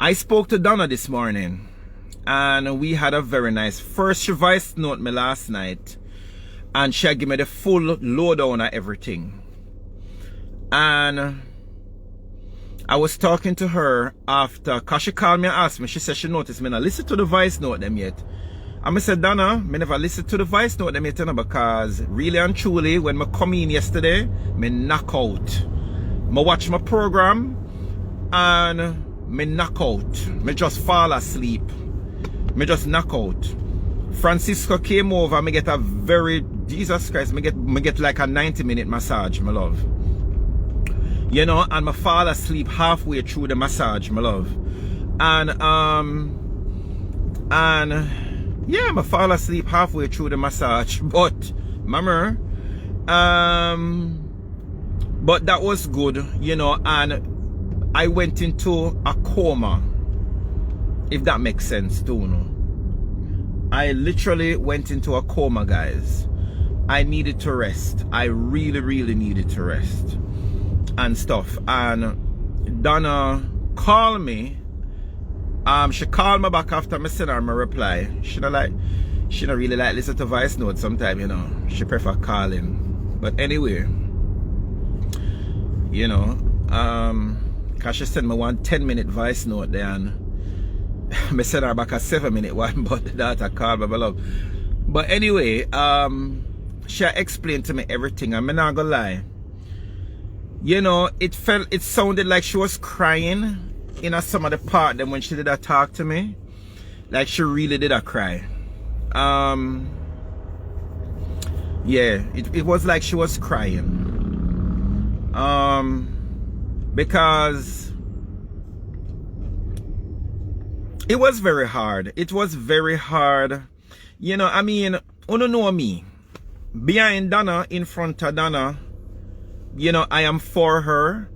I spoke to Donna this morning, and we had a very nice first. She voice note me last night, and she gave me the full lowdown of everything. And I was talking to her after, cause she called me and asked me. She said she noticed me not listen to the voice note them yet. And I said, Donna, me never listen to the voice note them yet, because really and truly, when I come in yesterday, me knock out. I watch my program and me knock out. Me just fall asleep. Me just knock out. Francisco came over, me get a very, Jesus Christ, me get like a 90-minute massage, my love. You know, and me fall asleep halfway through the massage, my love. And yeah, me fall asleep halfway through the massage. But mama, but that was good, you know, and I went into a coma, if that makes sense, too, no? I literally went into a coma, guys. I needed to rest. I really, really needed to rest and stuff. And Donna called me. She called me back after me sent her my reply. She don't really like listen to voice notes sometimes, you know. She prefer calling. But anyway, you know, cause she sent me one 10-minute voice note there, and I sent her back a 7-minute one, but the daughter called me, my love. But anyway, she explained to me everything, and I'm not gonna lie. You know, it sounded like she was crying in some of the part then when she did that talk to me. Like she really did a cry. Yeah, it was like she was crying. Because it was very hard. It was very hard. You know, I mean, you don't know me. Behind Donna, in front of Donna, you know, I am for her.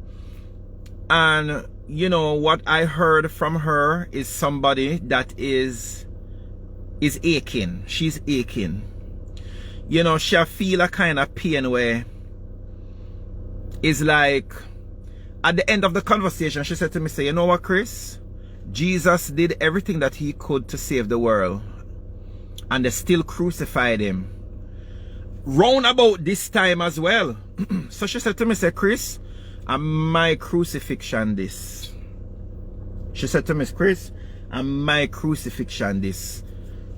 And, you know, what I heard from her is somebody that is aching. She's aching. You know, she feel a kind of pain where it's like, at the end of the conversation, she said to me, say, you know what, Chris? Jesus did everything that he could to save the world, and they still crucified him. Round about this time as well. So she said to me, say, Chris, and my crucifixion this. She said to me, Chris, and my crucifixion this.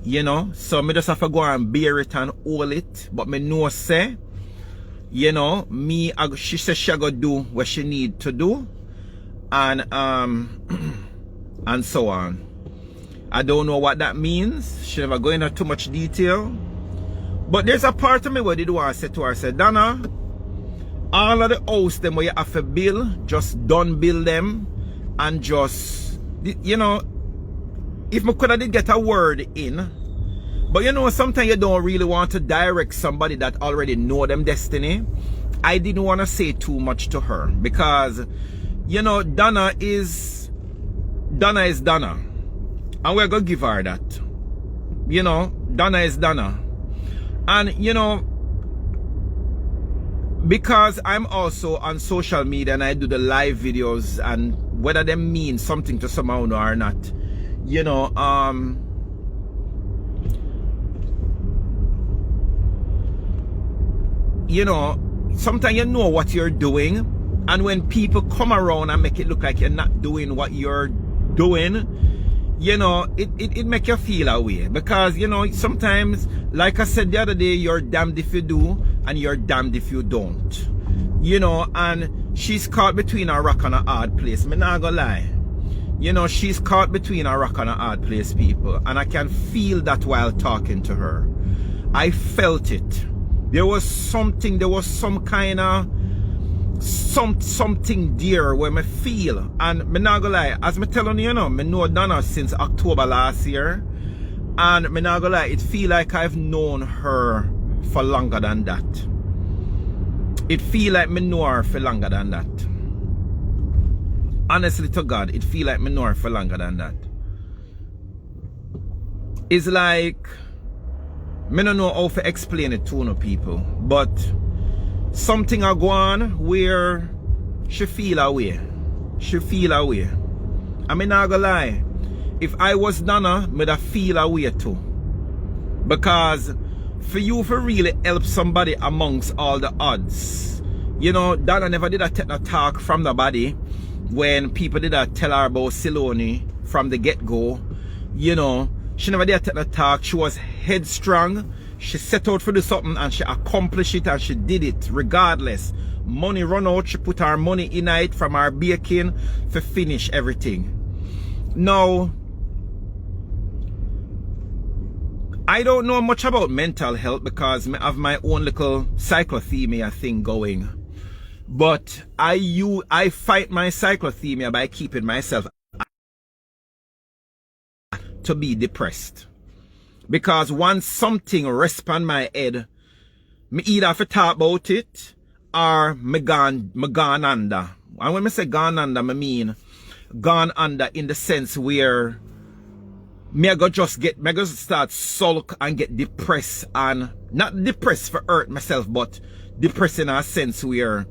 You know, so me just have to go and bear it and hold it. But me know say, you know, she said she go do what she need to do. And and so on. I don't know what that means. She never go into too much detail. But there's a part of me where they do want to say to her, say, Donna, all of the house them where you have to build, just don't build them. And just, you know, if I could have did get a word in. But you know, sometimes you don't really want to direct somebody that already know them destiny. I didn't want to say too much to her. Because, you know, Donna is Donna. And we're going to give her that. You know, Donna is Donna. And, you know, because I'm also on social media and I do the live videos, and whether they mean something to someone or not, you know, sometimes you know what you're doing, and when people come around and make it look like you're not doing what you're doing, you know, it make you feel a way. Because, you know, sometimes, like I said the other day, you're damned if you do and you're damned if you don't. You know, and she's caught between a rock and a hard place. Me not gonna lie. You know, she's caught between a rock and a hard place, people. And I can feel that while talking to her. I felt it. There was some kind of something there where me feel. And me not gonna lie, as me telling you, you know, me know Donna since October last year. And me not gonna lie, it feel like I've known her for longer than that. It feel like me know her for longer than that. Honestly to God, it feel like me know her for longer than that. It's like, me don't know how to explain it to no people, but something a go on where she feel away. She feel away. I mean, not gonna lie. If I was Donna, I'd have feel a way too. Because for you to really help somebody amongst all the odds, you know, Donna never did a talk from the body when people did a tell her about Siloni from the get-go. You know, she never did a talk. She was headstrong. She set out for do something and she accomplished it and she did it regardless. Money run out, she put her money in it from her baking to finish everything. Now, I don't know much about mental health because I have my own little cyclothemia thing going. But I fight my cyclothemia by keeping myself to be depressed. Because once something rests on my head, me either have to talk about it or me gone under. And when I say gone under, I mean gone under in the sense where me I go start sulk and get depressed, and not depressed for hurt myself, but depressed in a sense where,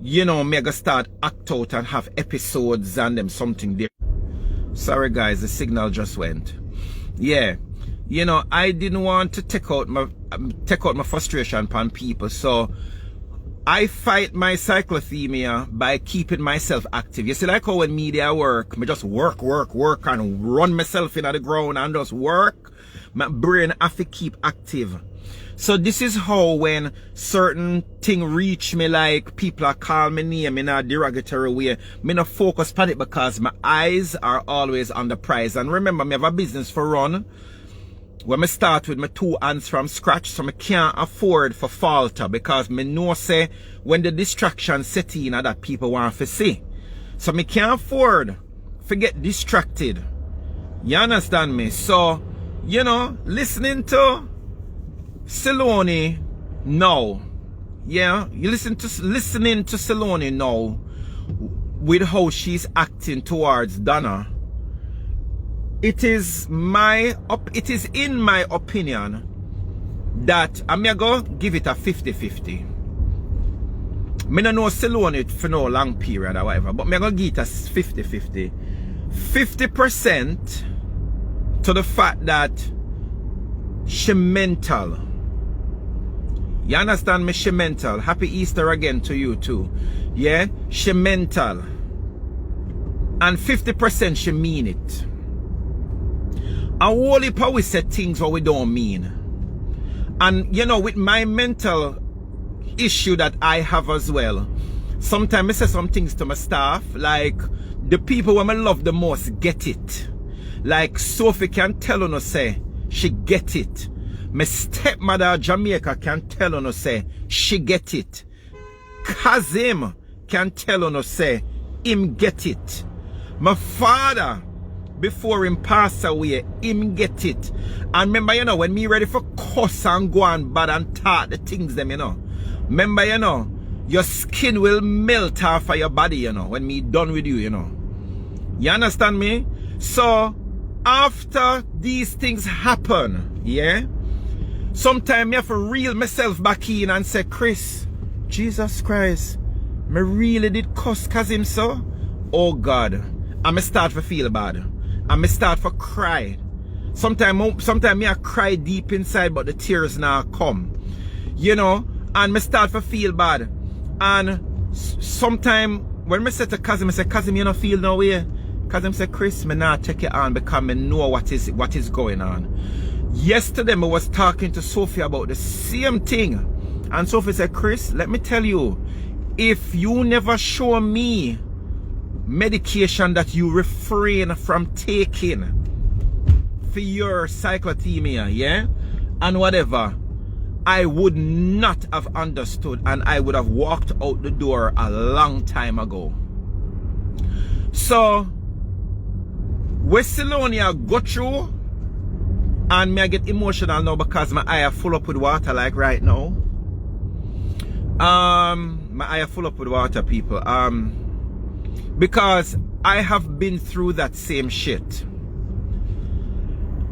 you know, me I go start act out and have episodes and them something there. Sorry guys, the signal just went. Yeah. You know, I didn't want to take out my frustration upon people, so I fight my cyclothemia by keeping myself active. You see, like how when media work, me just work and run myself into the ground and just work. My brain have to keep active. So this is how when certain thing reach me, like people are call me name in a derogatory way, me not focus on it because my eyes are always on the prize. And remember, me have a business for run. When I start with my 2 hands from scratch, so I can't afford for falter because me know say when the distraction set in that people want to see. So I can't afford to get distracted. You understand me? So, you know, listening to Siloni now. Yeah, you listening to Siloni now with how she's acting towards Donna. It is in my opinion that I'm gonna give it a 50-50. I don't know Siloni for no long period or whatever, but I'm gonna give it a 50-50. 50% to the fact that she mental. You understand me? She mental. Happy Easter again to you too. Yeah? She mental. And 50% she mean it. A whole heap of we say things what we don't mean. And you know, with my mental issue that I have as well, sometimes I say some things to my staff, like the people who I love the most get it. Like Sophie can tell on us say she get it. My stepmother Jamaica can tell on us say she get it. Kazim can tell on us say him get it. My father, before him pass away, him get it. And remember, you know, when me ready for cuss and go and bad and talk the things them, you know. Remember, you know, your skin will melt off of your body, you know, when me done with you, you know. You understand me? So, after these things happen, yeah, sometimes I have to reel myself back in and say, Chris, Jesus Christ, me really did cuss Kazim so? Oh God, I start to feel bad. I start to cry. Sometimes me I cry deep inside, but the tears now come. You know, and me start to feel bad. And sometimes when me say to Kazim, I say, Kazim, you don't feel no way. Kazim say, Chris, me not take it on because me know what is going on. Yesterday, I was talking to Sophie about the same thing. And Sophie said, Chris, let me tell you, if you never show me medication that you refrain from taking for your cyclothemia, yeah, and whatever, I would not have understood and I would have walked out the door a long time ago. So, Wessilonia go through, and me I get emotional now because my eye are full up with water like right now. My eye are full up with water, people. Because I have been through that same shit.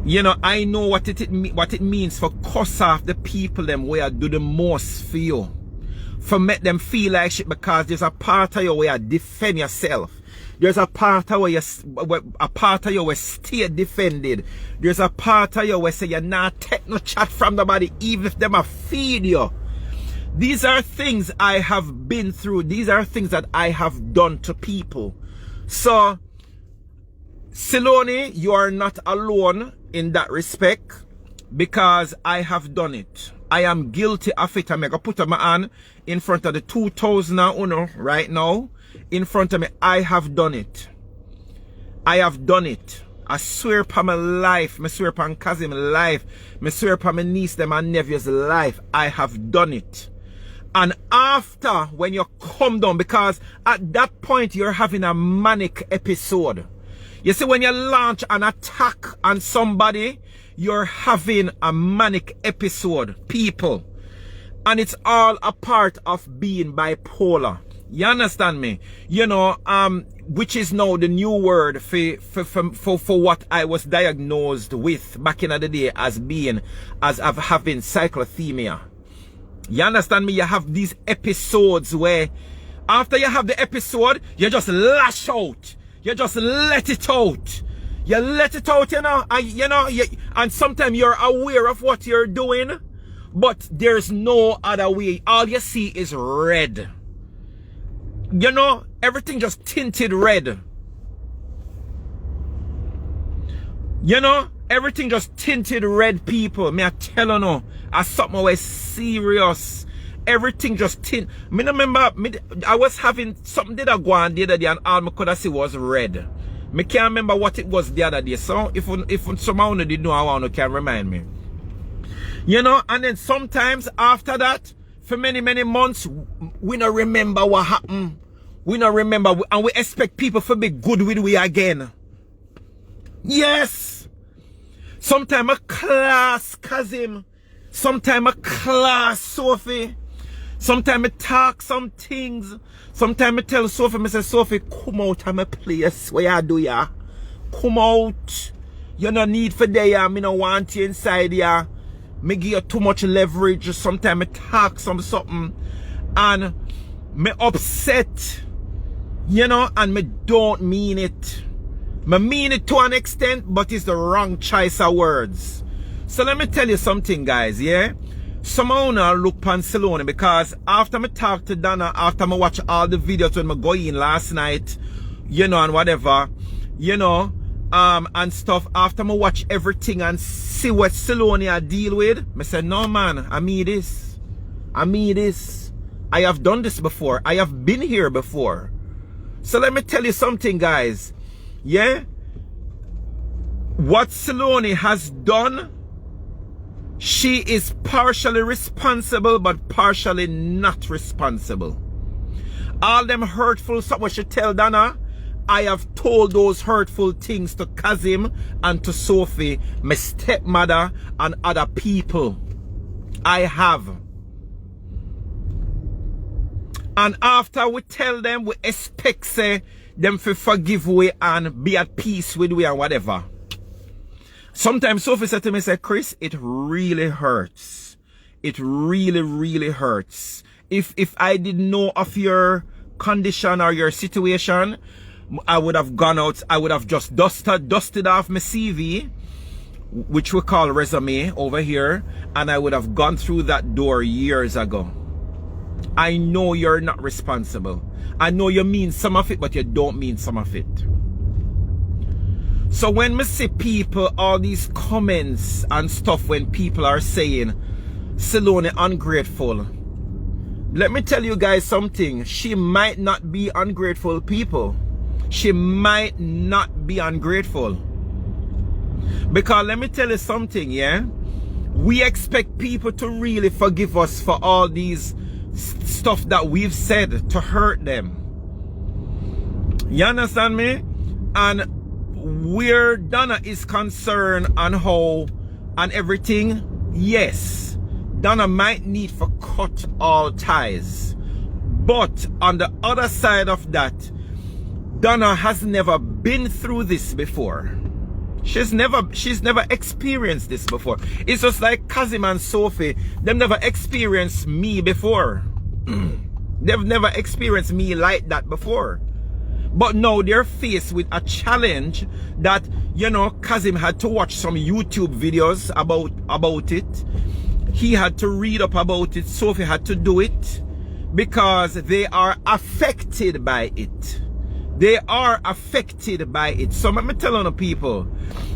You know, I know what it means for cuss off the people them where do the most for you. For make them feel like shit because there's a part of you where you defend yourself. There's a part of where you stay defended. There's a part of you where say you're not take no chat from nobody, even if them a feed you. These are things I have been through. These are things that I have done to people. So, Siloni, you are not alone in that respect, because I have done it. I am guilty of it. I'm going to put my hand in front of the 2000 right now. In front of me, I have done it. I have done it. I swear upon my life. I swear upon Kazim's life. I swear upon my niece them and nephew's life. I have done it. And after, when you come down, because at that point you're having a manic episode. You see, when you launch an attack on somebody, you're having a manic episode, people. And it's all a part of being bipolar. You understand me? You know, which is now the new word for what I was diagnosed with back in the day as having cyclothymia. You understand me? You have these episodes where after you have the episode, you just lash out. You just let it out. You let it out, and sometimes you're aware of what you're doing, but there's no other way. All you see is red. You know, everything just tinted red. You know, everything just tinted red, people. Me I tell you no, as something was serious. Everything just tint. Me remember, I was having something did I go on the other day and all I could see was red. Me can't remember what it was the other day. So if someone did know, I want to can remind me. You know, and then sometimes after that, for many months, we don't remember what happened. We don't remember, and we expect people to be good with we again. Yes. Sometimes a class Kazim. Sometimes a class Sophie. Sometimes I talk some things. Sometimes I tell Sophie, I say, Sophie, come out of my place where you do ya. Come out. You no need for there. Me no want you inside ya. Me give you too much leverage. Sometimes I talk something and me upset. You know, and me don't mean it. Me mean it to an extent, but it's the wrong choice of words. So let me tell you something, guys, yeah? Somehow now look pan Siloni, because after me talk to Donna, after me watch all the videos when me go in last night, you know, and whatever, you know, and stuff, after me watch everything and see what Siloni I deal with, me say, no man, I mean this. I mean this. I have done this before. I have been here before. So let me tell you something, guys. Yeah? What Siloni has done, she is partially responsible, but partially not responsible. All them hurtful stuff what she tell Donna, I have told those hurtful things to Kazim and to Sophie, my stepmother, and other people. I have. And after we tell them, we expect them to forgive we and be at peace with we and whatever. Sometimes Sophie said to me, say, Chris, it really hurts. It really hurts. If I didn't know of your condition or your situation, I would have gone out, I would have just dusted off my CV, which we call resume over here, and I would have gone through that door years ago. I know you're not responsible. I know you mean some of it, but you don't mean some of it. So when me see people, all these comments and stuff, when people are saying Siloni ungrateful, let me tell you guys something. She might not be ungrateful, people. She might not be ungrateful. Because let me tell you something, yeah? We expect people to really forgive us for all these stuff that we've said to hurt them. You understand me? And where Donna is concerned on how and everything, yes, Donna might need to cut all ties. But on the other side of that, Donna has never been through this before. She's never experienced this before. It's just like Kazim and Sophie. They've never experienced me before. They've never experienced me like that before. But now they're faced with a challenge that, you know, Kazim had to watch some YouTube videos about it. He had to read up about it. Sophie had to do it because they are affected by it. They are affected by it. So let me tell on the people,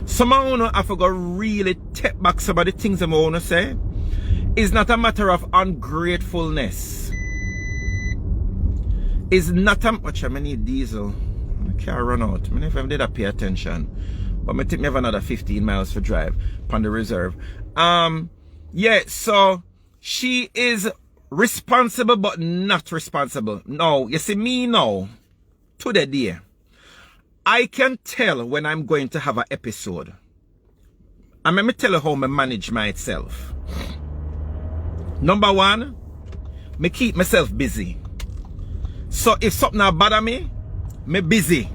some of you have to go really take back some of the things I want to say. It's not a matter of ungratefulness. It's not a much. I need diesel. I can't run out. I if I did pay attention. But I think I have another 15 miles to drive upon the reserve. Yeah, so she is responsible but not responsible. No, you see me now, to the day, I can tell when I'm going to have an episode. And let me tell you how I manage myself. Number one, me keep myself busy. So if something bother me busy.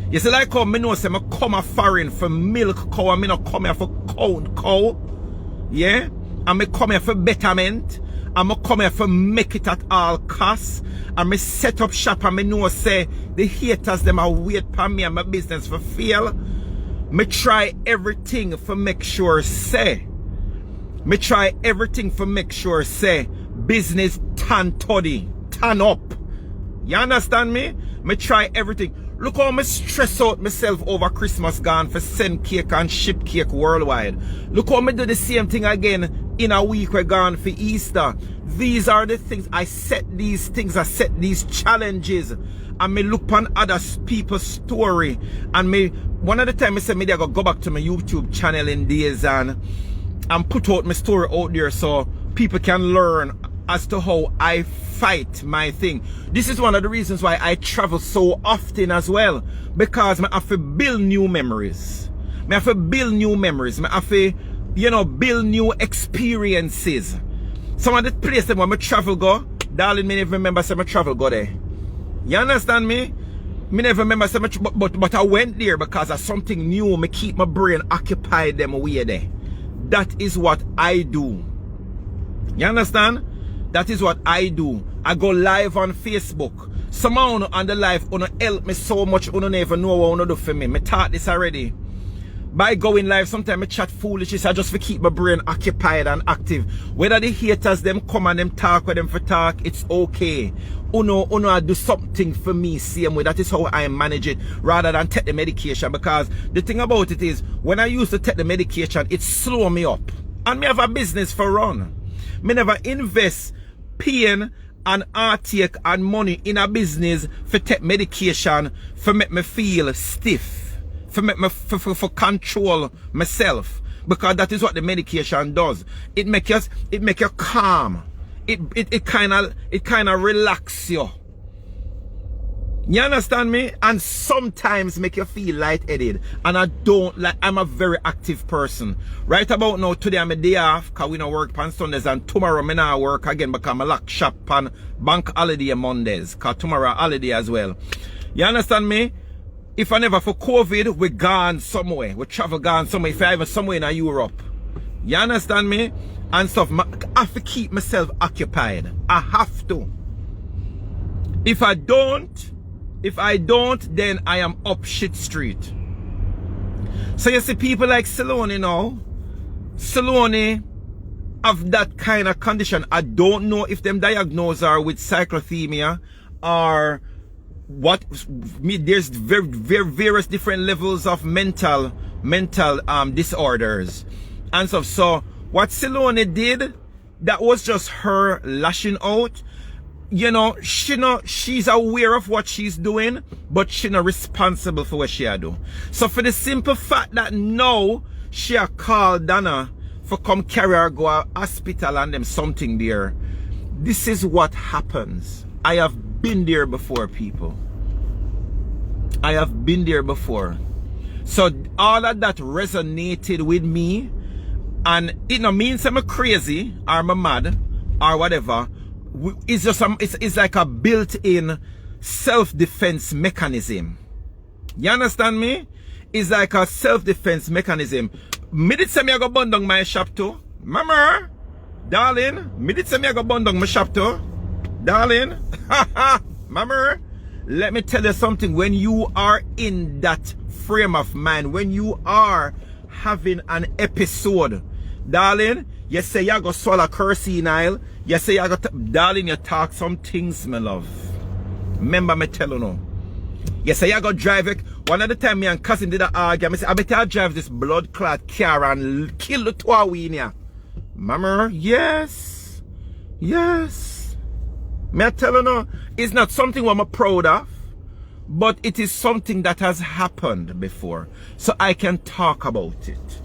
You see, like how me know say me come a foreign for milk cow and me not come here for cow. Yeah? And me come here for betterment. And me come here for make it at all costs. And me set up shop and me know say the haters them are wait for me and my business for fail. Me try everything for make sure say. Me try everything for make sure say business turn up. You understand me? Me try everything. Look how me stress out myself over Christmas gone for send cake and ship cake worldwide. Look how me do the same thing again in a week we're gone for Easter. These are the things. I set these things. I set these challenges. And me look on other people's story. And me, one of the time I said, maybe I go back to my YouTube channel in days and put out my story out there so people can learn as to how I fight my thing. This is one of the reasons why I travel so often as well. Because I have to build new memories. I have to build new memories. I have to, you know, build new experiences. Some of the places where I travel go, darling, me never remember some travel go there. You understand me? Me never remember so much, but I went there because of something new. Me keep my brain occupied them way there. That is what I do. You understand? That is what I do. I go live on Facebook. Someone on the live wanna help me so much. You never know what you do for me. Me taught this already. By going live, sometimes I chat foolishness. I just for keep my brain occupied and active. Whether the haters them come and them talk with them for talk, it's okay. Uno do something for me same way. That is how I manage it rather than take the medication. Because the thing about it is, when I used to take the medication, it slow me up. And me have a business for run. Me never invest pain and heartache and money in a business for take medication for make me feel stiff. For make me for control myself. Because that is what the medication does. It make you calm. It kinda relax you. You understand me? And sometimes make you feel lightheaded. And I don't like, I'm a very active person. Right about now, today I'm a day off, cause we don't work on Sundays, and tomorrow I not work again because I'm a lock shop on bank holiday Mondays. Cause tomorrow holiday as well. You understand me? If I never for COVID, we gone somewhere. We travel gone somewhere. If I ever somewhere in Europe. You understand me? And stuff. I have to keep myself occupied. I have to. If I don't, then I am up shit street. So you see people like Saloni now. Saloni have that kind of condition. I don't know if them diagnosed are with cyclothymia or what. There's various different levels of mental disorders and stuff. So what Saloni did, that was just her lashing out. You know, she's aware of what she's doing, but she's not responsible for what she do. So for the simple fact that now she called Donna for come carry her go to hospital and them something there, this is what happens. I have been there before, people. I have been there before. So all of that resonated with me, and it no means I'm crazy or I'm mad or whatever. It's just it's like a built-in self-defense mechanism. You understand me? It's like a self-defense mechanism. Me did say me I go burn down my shop too. Mama, darling, me did say me I go burn down my shop too. Darling, mama, let me tell you something. When you are in that frame of mind, when you are having an episode, darling, you say you go swallow cursey Nile. You say you go, darling, you talk some things, my love. Remember me tell you now. You say you go drive it. One of the time me and cousin did an argument. I say, I bet I drive this blood clot car and kill the two of we in here. Mama, yes. Yes. Me I tell you now, it's not something I'm proud of, but it is something that has happened before. So I can talk about it.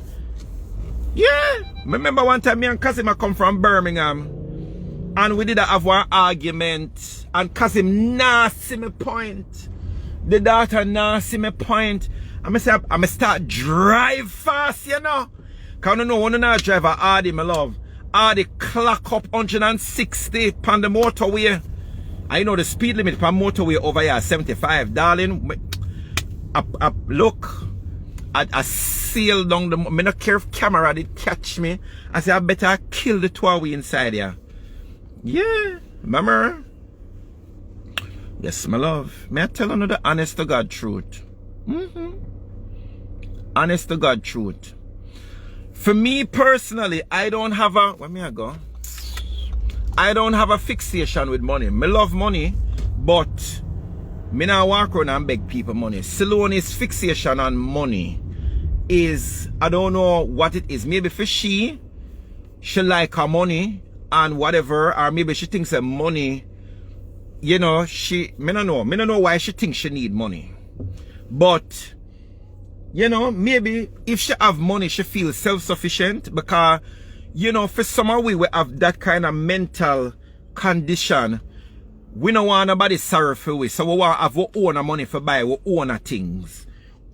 Yeah. Remember one time me and cousin I come from Birmingham and we did have one argument and cousin nah see me point. The daughter now see me point. I'm start drive fast, you know. Cause you know when you not drive a Audi, my love. Audi clock up 160 on the motorway. I know the speed limit per motorway over here 75, darling. Look, I sail down the. Me not care if camera did catch me. I say I better kill the two of we inside here. Yeah, remember? Yes, my love. May I tell you the honest to God truth? Honest to God truth. For me personally, I don't have a... Where may I go? I don't have a fixation with money. Me love money, but me not walk around and beg people money. Salone's fixation on money is... I don't know what it is. Maybe for she like her money and whatever. Or maybe she thinks that money... You know, me don't know why she thinks she need money. But, you know, maybe if she have money, she feels self-sufficient because, you know, for some of we have that kind of mental condition. We don't want nobody sorry for we. So we want to have our own money for buy our own things.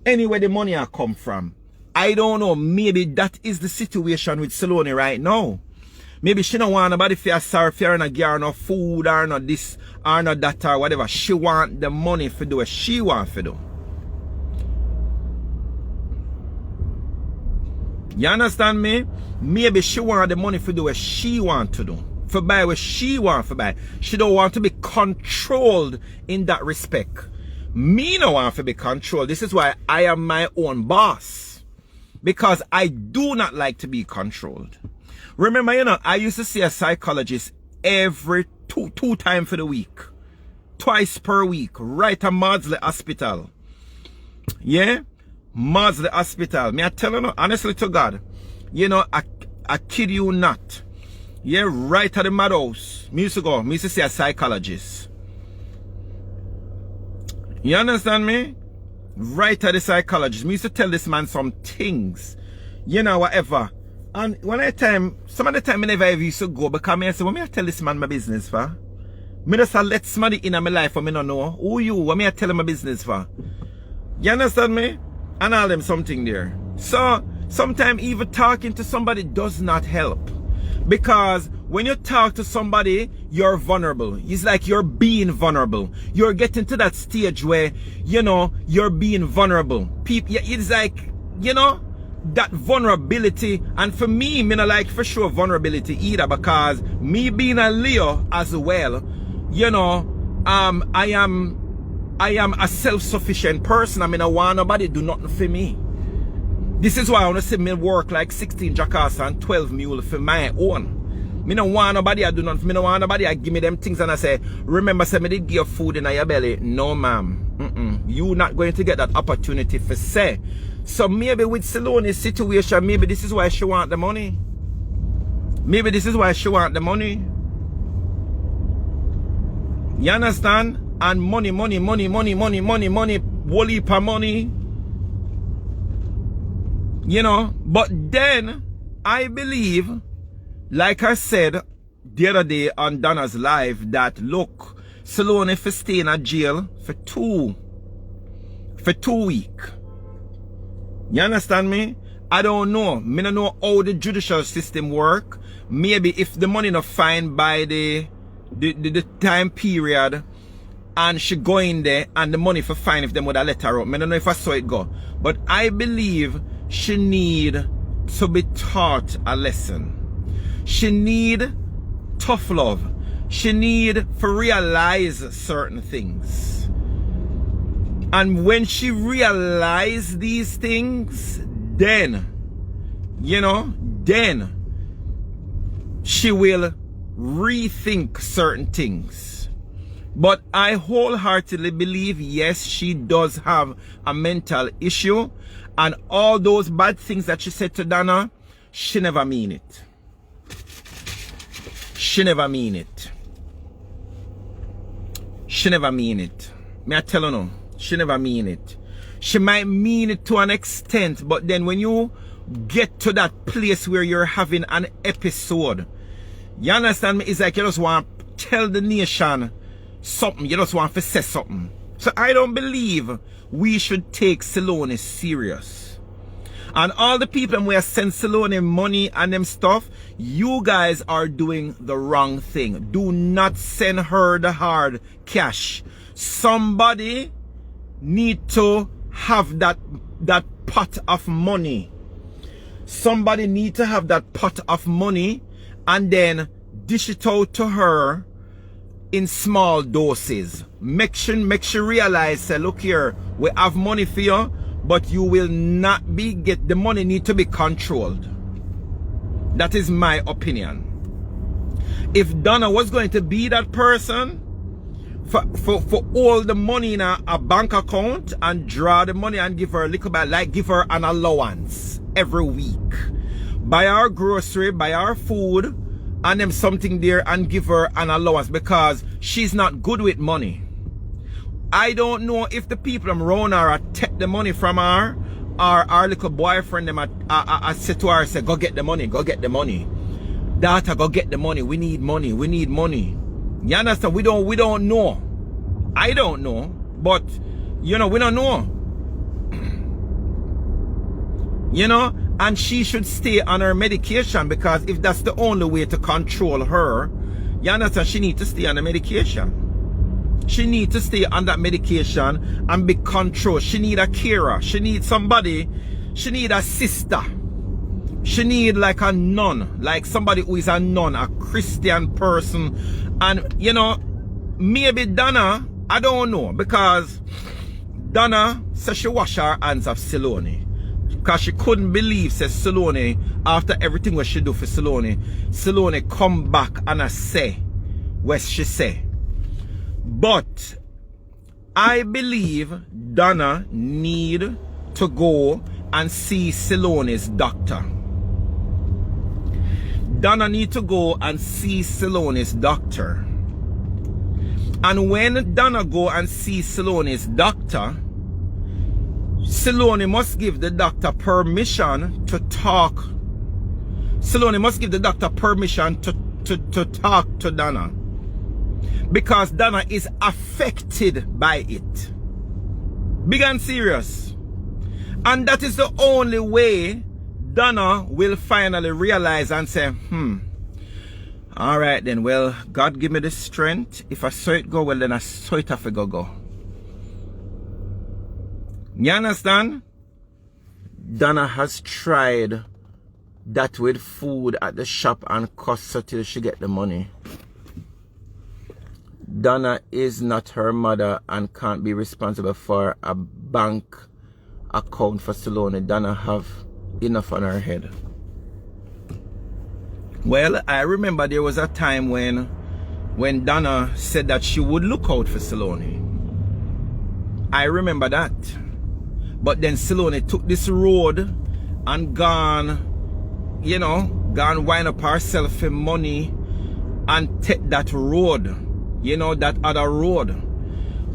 Anywhere the money I come from. I don't know, maybe that is the situation with Saloni right now. Maybe she don't want nobody feel sorry for her and give her no food or no this or no that or whatever. She want the money for do what she want to do. You understand me? Maybe she want the money for do what she want to do. For buy what she want to buy. She don't want to be controlled in that respect. Me no want to be controlled. This is why I am my own boss. Because I do not like to be controlled. Remember, you know, I used to see a psychologist every two times for the week. Twice per week. Right at Maudsley Hospital. Yeah? Maudsley Hospital. Me I tell you, honestly to God. You know, I kid you not. Yeah, right at the madhouse. Me used to see a psychologist. You understand me? Right at the psychologist. Me used to tell this man some things. You know, whatever. And some of the time I never ever used to go because I say, what me I tell this man my business for? Me just let somebody in my life for me not know. Who you? What me I tell him my business for? You understand me? And all them something there. So, sometimes even talking to somebody does not help. Because when you talk to somebody, you're vulnerable. It's like you're being vulnerable. You're getting to that stage where, you know, you're being vulnerable. People, it's like, you know, that vulnerability. And for me, me not like for sure vulnerability either, because me being a Leo as well, you know, I am a self-sufficient person. I mean, I want nobody do nothing for me. This is why I want to see me work like 16 jackass and 12 mule for my own. Me don't want nobody I do nothing. Me don't want nobody I give me them things and I say, remember, say me did give you food in your belly. No, ma'am. You not going to get that opportunity for say. So maybe with Saloni's situation, maybe this is why she want the money. Maybe this is why she want the money. You understand? And money, whole heap of money. You know, but then I believe, like I said the other day on Donna's live, that look, Saloni for stay in a jail for 2 weeks. You understand me? I don't know. Me don't know how the judicial system work. Maybe if the money not fine by the time period and she go in there and the money for fine if them would have let her out. I don't know if I saw it go. But I believe she need to be taught a lesson. She need tough love. She need to realize certain things. And when she realized these things, then, then she will rethink certain things. But I wholeheartedly believe, yes, she does have a mental issue. And all those bad things that she said to Donna, she never mean it. She never mean it. She never mean it. May I tell you no? She never mean it. She might mean it to an extent, but then when you get to that place where you're having an episode, you understand me? It's like you just want to tell the nation something. You just want to say something. So I don't believe we should take Salone serious. And all the people who are sending Salone money and them stuff, you guys are doing the wrong thing. Do not send her the hard cash. Somebody need to have that pot of money. Somebody need to have that pot of money and then dish it out to her in small doses. Make sure realize, say, look here, we have money for you, but you will not be the money need to be controlled. That is my opinion. If Donna was going to be that person for all the money in a bank account and draw the money and give her a little bit, like give her an allowance every week, buy our grocery, buy our food, and them something there and give her an allowance, because she's not good with money. I don't know if the people around her take the money from her, or our little boyfriend them I said to her, say, go get the money, go get the money. Daughter, go get the money. We need money. We need money. You understand? We don't know. I don't know. But, we don't know. And she should stay on her medication, because if that's the only way to control her, you understand, she needs to stay on the medication. She needs to stay on that medication and be controlled. She need a carer. She need somebody. She need a sister. She need like a nun, like somebody who is a nun, a Christian person. And, maybe Donna, I don't know, because Donna said she wash her hands of Salone. Because she couldn't believe, says Salone, after everything what she do for Salone come back and I say what she say. But I believe Donna need to go and see Salone's doctor. Donna need to go and see Salone's doctor. And when Donna go and see Salone's doctor, Salone must give the doctor permission to talk. Salone must give the doctor permission to talk to Donna, because Donna is affected by it. Big and serious. And that is the only way Donna will finally realize and say, alright then, well, God give me the strength. If I saw it go, well then I saw it have to go. You understand? Donna has tried that with food at the shop and cost her till she get the money. Donna is not her mother and can't be responsible for a bank account for Salone. Donna have enough on her head. Well, I remember there was a time when Donna said that she would look out for Salone. I remember that. But then Salone took this road and gone wind up herself for money and take that road, that other road.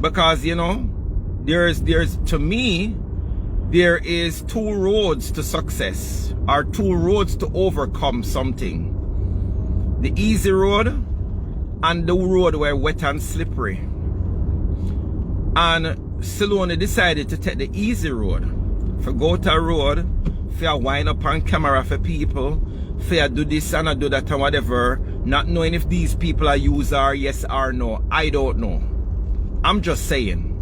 Because, there's to me, there is two roads to success, or two roads to overcome something. The easy road and the road where wet and slippery. And Salone decided to take the easy road. For go to a road, for wind up on camera for people, for do this and do that and whatever, not knowing if these people are user, yes or no. I don't know. I'm just saying.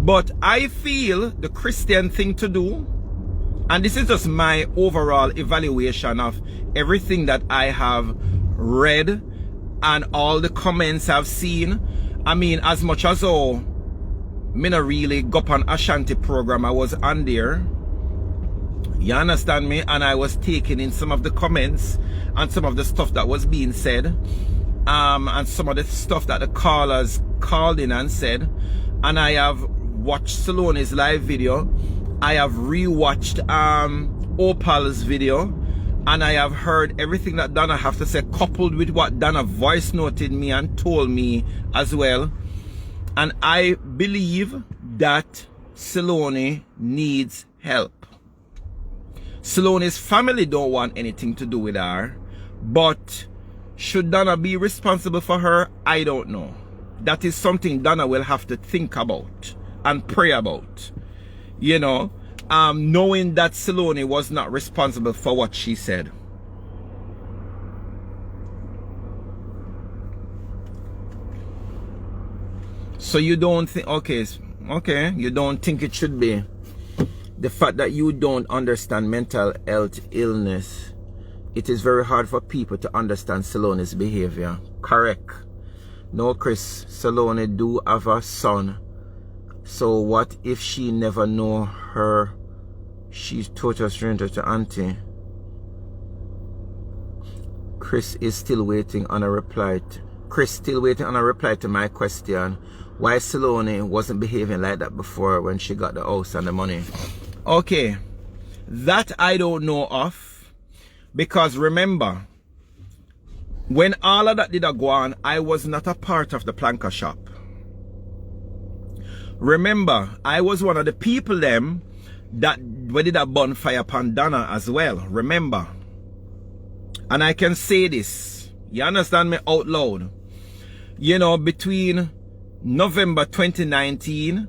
But I feel the Christian thing to do, and this is just my overall evaluation of everything that I have read and all the comments I've seen. I mean, as much as all me not really go up on Ashanti program. I was on there. You understand me? And I was taking in some of the comments and some of the stuff that was being said. And some of the stuff that the callers called in and said. And I have watched Salone's live video. I have rewatched Opal's video. And I have heard everything that Donna have to say, coupled with what Donna voice noted me and told me as well. And I believe that Salone needs help. Salone's family don't want anything to do with her. But should Donna be responsible for her? I don't know. That is something Donna will have to think about and pray about. You know, knowing that Salone was not responsible for what she said. So you don't think, okay, you don't think it should be. The fact that you don't understand mental health illness, it is very hard for people to understand Salone's behavior. Correct. No, Chris, Salone do have a son. So what if she never know her? She's total stranger to auntie. Chris is still waiting on a reply. Chris still waiting on a reply to my question. Why Salone wasn't behaving like that before when she got the house and the money? Okay, that I don't know of, because remember, when all of that did go on, I was not a part of the planker shop. Remember, I was one of the people them that we did a bonfire upon Donna as well. Remember, and I can say this, you understand me, out loud. You know, between November 2019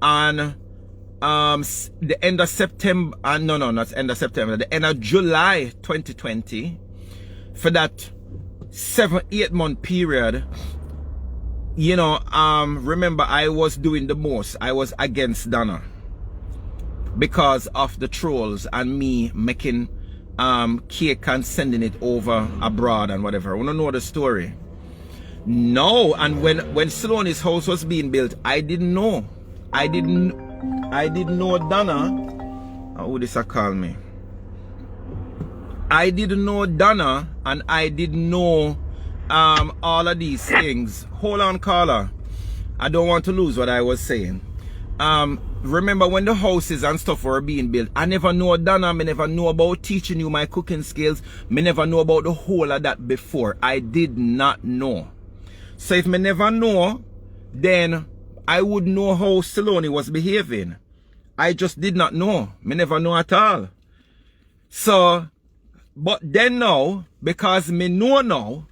and the end of September, no, not end of September, the end of July 2020, for that 7-8 month period, you know, remember I was doing the most. I was against Donna because of the trolls and me making cake and sending it over abroad and whatever. I want to know the story. No, and when Salone's house was being built, I didn't know. I didn't know Donna. How would this call me? I didn't know Donna, and I didn't know all of these things. Hold on, caller. I don't want to lose what I was saying. Remember when the houses and stuff were being built, I never know Donna. Me never know about teaching you my cooking skills. Me never know about the whole of that before. I did not know. So if me never know, then I would know how Salone was behaving. I just did not know. Me never know at all. So, but then now, because me know now,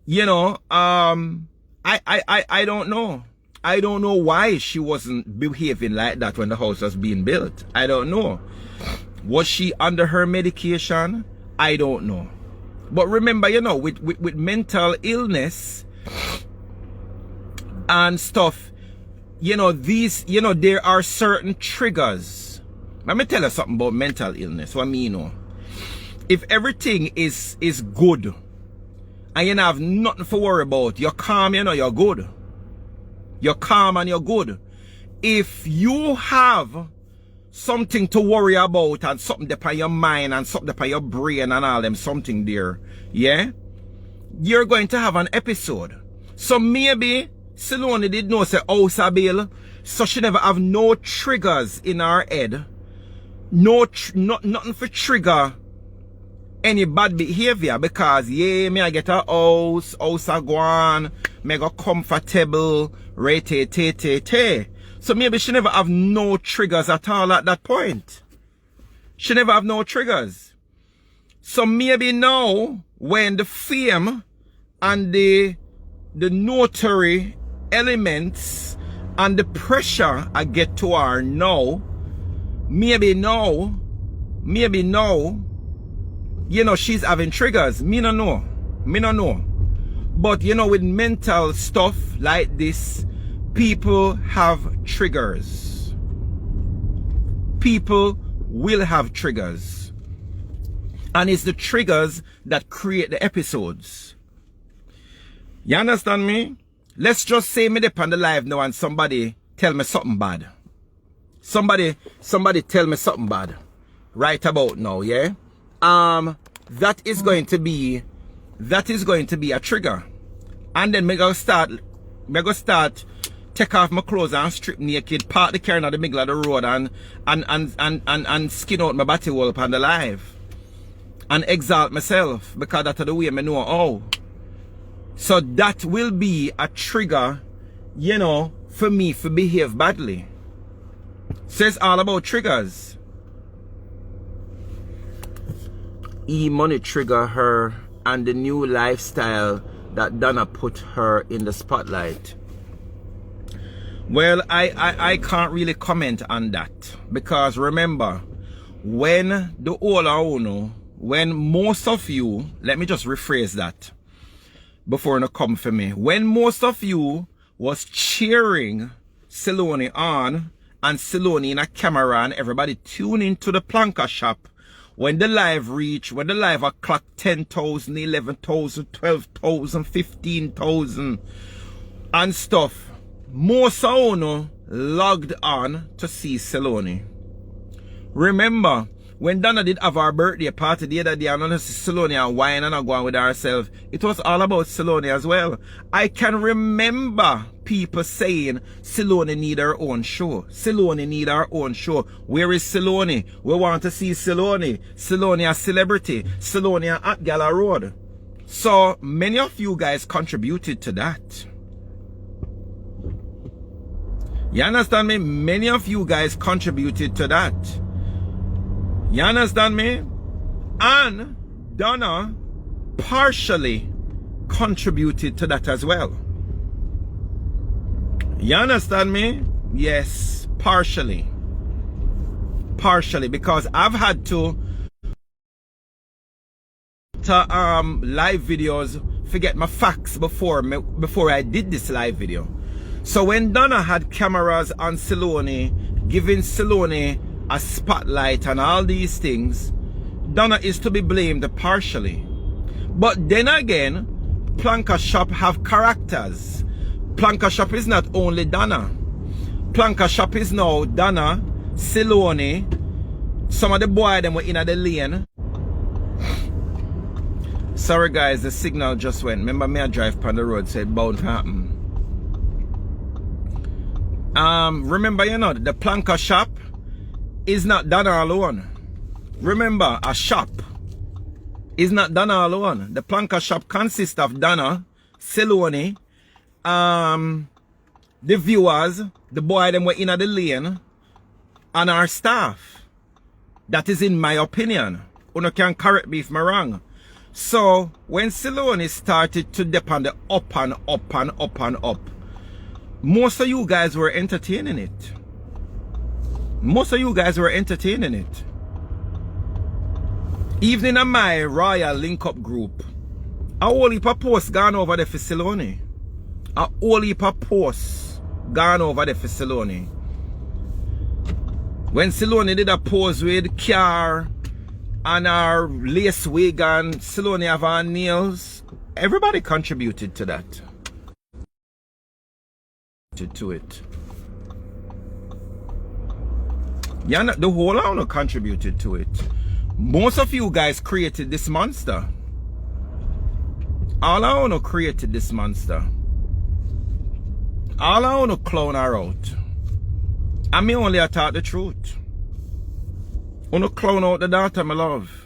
you know, I don't know. I don't know why she wasn't behaving like that when the house was being built. I don't know. Was she under her medication? I don't know. But remember, you know, with mental illness and stuff, you know, there are certain triggers. Let me tell you something about mental illness. What I mean, you know, if everything is good and you don't have nothing to worry about, you're calm, you know, you're good. You're calm and you're good. If you have something to worry about and something upon your mind and something upon your brain and all them something there, yeah, you're going to have an episode. So maybe Salone did know say house a bill, so she never have no triggers in her head. Nothing for trigger any bad behavior, because yeah, me I get a house a go on, me go comfortable, te. So maybe she never have no triggers at all at that point. She never have no triggers. So maybe now, when the fame and the notary elements and the pressure I get to her now, maybe now, you know, she's having triggers. Me no know. But you know, with mental stuff like this, people have triggers. People will have triggers. And it's the triggers that create the episodes. You understand me? Let's just say me dip on the live now and somebody tell me something bad. Somebody tell me something bad. Right about now, yeah? That is going to be a trigger. And then me go start take off my clothes and strip naked, park the car in the middle of the road and skin out my body wall upon the live. And exalt myself because that's the way I know how. So that will be a trigger, you know, for me to behave badly. So it's all about triggers. E-money trigger her and the new lifestyle that Donna put her in the spotlight. Well, I can't really comment on that because remember, when the Ola when most of you, let me just rephrase that before you come for me. When most of you was cheering Siloni on and Siloni in a camera and everybody tuning to the planker shop, when the live clock 10,000, 11,000, 12,000, 15,000 and stuff, most of you logged on to see Siloni. Remember, when Donna did have our birthday party the other day, and I see Siloni and wine and going with herself, it was all about Siloni as well. I can remember people saying Siloni need her own show. Siloni need her own show. Where is Siloni? We want to see Siloni. Siloni a celebrity. Siloni a at Gala Road. So many of you guys contributed to that. You understand me? Many of you guys contributed to that. You understand me? And Donna partially contributed to that as well. You understand me? Yes, partially. Partially, because I've had to live videos forget my facts before I did this live video. So when Donna had cameras on Siloni, giving Siloni a spotlight and all these things, Donna is to be blamed partially. But then again, Planker Shop have characters. Planker Shop is not only Donna. Planker Shop is now Donna, Siloni, some of the boys them were in the lane. Sorry guys, the signal just went. Remember me I drive on the road, so it bound to happen. Remember, you know, the Planker Shop is not Donna alone. Remember, a shop is not Donna alone. The Planker Shop consists of Donna, Siloni, the viewers, the boy them were in the lane, and our staff. That is in my opinion. You can correct me if I'm wrong. So when Siloni started to dip on the up and up and up and up, most of you guys were entertaining it. Most of you guys were entertaining it. Even in my Royal Link Up group, a whole heap of posts gone over there for Siloni. A whole heap of posts gone over there for Siloni. When Siloni did a pose with car and our lace wig and Siloni have our nails, everybody contributed to that. To it. Yeah, the whole owner contributed to it. Most of you guys created this monster. All I wanna created this monster. All I wanna clown her out. I mean only I talk the truth. Wanna clown out the daughter, my love.